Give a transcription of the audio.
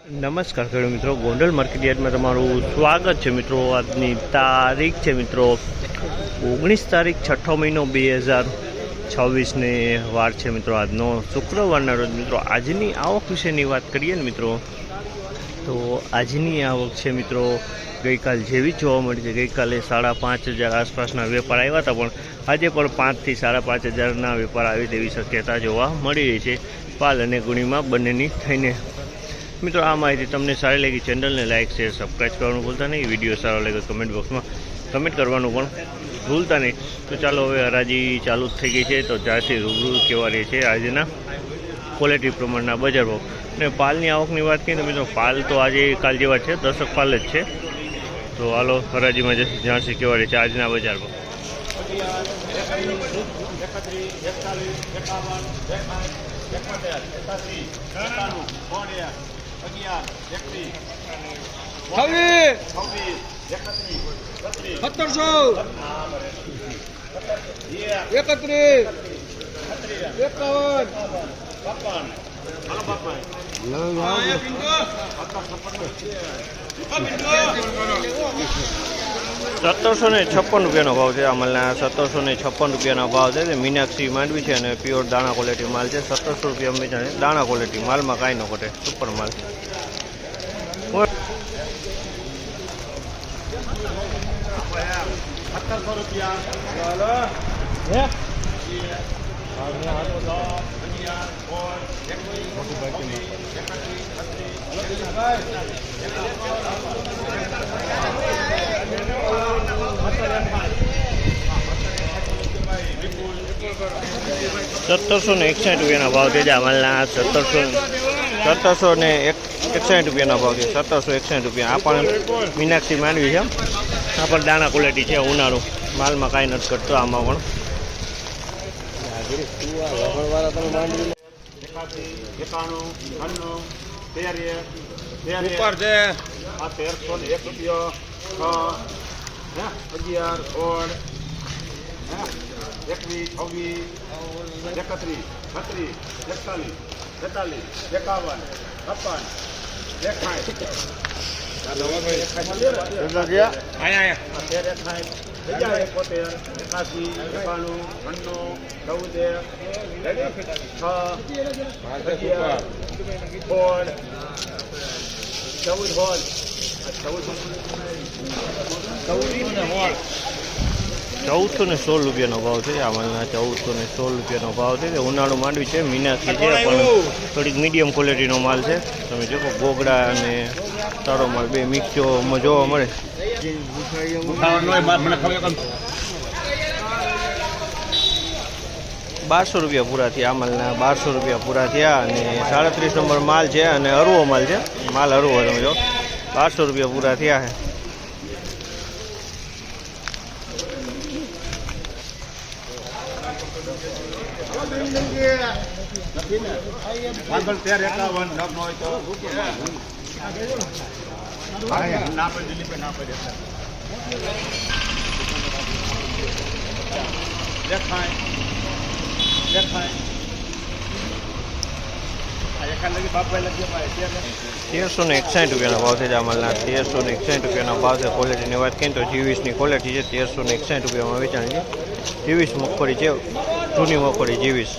નમસ્કાર ખેડૂત મિત્રો, ગોંડલ માર્કેટ યાર્ડમાં તમારું સ્વાગત છે મિત્રો। આજની તારીખ છે મિત્રો 19 તારીખ 6ઠો મહિનો 2026 વાર છે મિત્રો। આજનો શુક્રવારના રોજ મિત્રો આજની આવક વિશેની વાત કરીએ ને મિત્રો, તો આજની આવક છે મિત્રો ગઈકાલ જેવી જોવા મળી છે। ગઈકાલે 5,500 આસપાસના વેપાર આવ્યા હતા, પણ આજે પણ 5,000 થી 5,500ના વેપાર આવે તેવી શક્યતા જોવા મળી રહી છે પાલ અને ગુણીમાં બંનેની થઈને। મિત્રો આ માહિતી તમને સારી લાગી, ચેનલને લાઇક શેર સબસ્ક્રાઈબ કરવાનું ભૂલતા નહીં। વિડીયો સારો લાગે કમેન્ટ બોક્સમાં કમેન્ટ કરવાનું પણ ભૂલતા નહીં। તો ચાલો હવે હરાજી ચાલુ થઈ ગઈ છે, તો જ્યાંથી રૂબરૂ કેવા રહે છે આજના ક્વોલિટી પ્રમાણના બજાર ભાવ અને પાલની આવકની વાત કરીએ તો મિત્રો પાલ તો આજે કાલ જેવા છે, 10 પાલ જ છે। તો હાલો હરાજીમાં જ્યાંથી કેવા રહે છે આજના બજાર ભાવ। ₹1756 ભાવ છે। અમલના ₹1756 ભાવ છે। મીનાક્ષી માંડવી છે અને પ્યોર દાણા ક્વોલિટી માલ છે। ₹1700 વેચાણ છે। દાણા ક્વોલિટી માલમાં કાંઈ ન ઘટે, સુપર માલ। ₹1761 ભાવ છે। અમલના ₹1761 ભાવ છે। ₹1761 આ પણ મીનાક્ષી માંડવી છે, આ પણ દાણા ક્વોલિટી છે। ઉનાળું માલમાં કાંઈ નથી ઘટતો આમાં પણ। ₹1416 ભાવ છે। આમલના ₹1416 ભાવ છે। ઉનાળું માંડવી છે, મીનાક્ષી છે, પણ થોડીક મીડિયમ ક્વોલિટીનો માલ છે। તમે જો ગોગડા અને સારો માલ બે મિક્સ જોવા મળે। ₹1200 પૂરા થયા। આમલના ₹1200 પૂરા થયા અને 37 નંબર માલ છે અને અરવો માલ છે। માલ અરવો તમે જો ₹1200 પૂરા થયા છે। ₹1361 ભાવ છે। અમલના ₹1361 ભાવ છે। ક્વોલિટીની વાત કરીએ તો 24ની ક્વોલિટી છે। ₹1361 વેચાણ છે। 24 મગફળી છે, જૂની મગફળી 24।